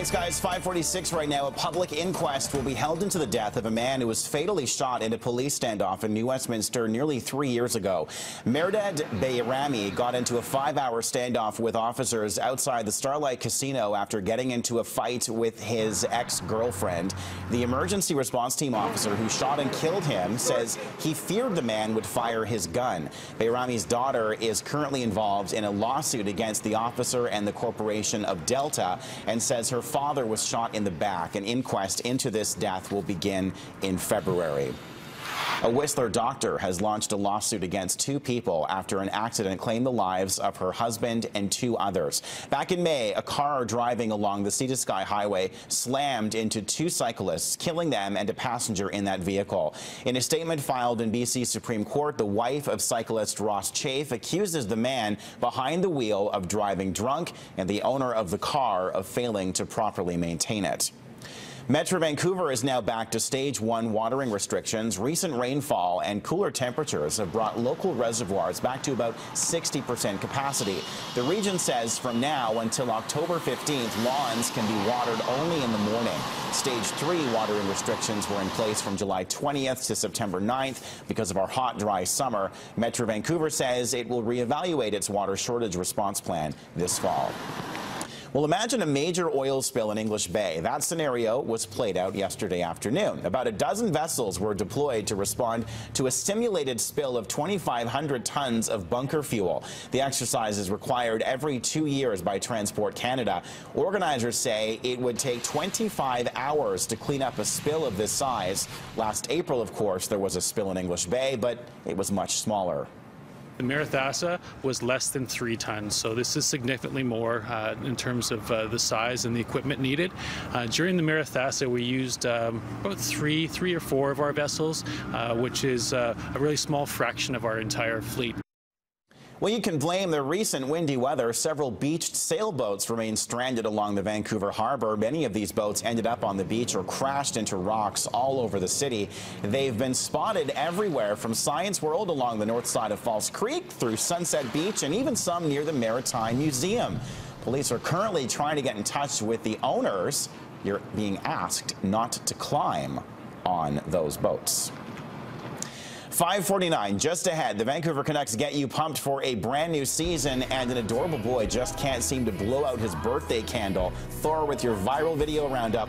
Thanks, guys. 5:46 right now. A public inquest will be held into the death of a man who was fatally shot in a police standoff in New Westminster nearly 3 years ago. Mehrdad Bayrami got into a 5-hour standoff with officers outside the Starlight Casino after getting into a fight with his ex-girlfriend. The emergency response team officer who shot and killed him says he feared the man would fire his gun. Bayrami's daughter is currently involved in a lawsuit against the officer and the corporation of Delta and says her father was shot in the back. An inquest into this death will begin in February. A Whistler doctor has launched a lawsuit against 2 people after an accident claimed the lives of her husband and 2 others. Back in May, a car driving along the Sea to Sky Highway slammed into 2 cyclists, killing them and a passenger in that vehicle. In a statement filed in BC Supreme Court, the wife of cyclist Ross Chafe accuses the man behind the wheel of driving drunk and the owner of the car of failing to properly maintain it. Metro Vancouver is now back to Stage 1 watering restrictions. Recent rainfall and cooler temperatures have brought local reservoirs back to about 60% capacity. The region says from now until October 15th, lawns can be watered only in the morning. Stage 3 watering restrictions were in place from July 20th to September 9th because of our hot, dry summer. Metro Vancouver says it will reevaluate its water shortage response plan this fall. Well, imagine a major oil spill in English Bay. That scenario was played out yesterday afternoon. About a dozen vessels were deployed to respond to a simulated spill of 2,500 tons of bunker fuel. The exercise is required every 2 years by Transport Canada. Organizers say it would take 25 hours to clean up a spill of this size. Last April, of course, there was a spill in English Bay, but it was much smaller. The Marathassa was less than 3 tons, so this is significantly more in terms of the size and the equipment needed. During the Marathassa, we used about three or four of our vessels, which is a really small fraction of our entire fleet. Well, you can blame the recent windy weather. Several beached sailboats remain stranded along the Vancouver harbor. Many of these boats ended up on the beach or crashed into rocks all over the city. They've been spotted everywhere from Science World along the north side of False Creek through Sunset Beach and even some near the Maritime Museum. Police are currently trying to get in touch with the owners. You're being asked not to climb on those boats. 5:49 just ahead. The Vancouver Canucks get you pumped for a brand new season, and an adorable boy just can't seem to blow out his birthday candle. Thor with your viral video roundup.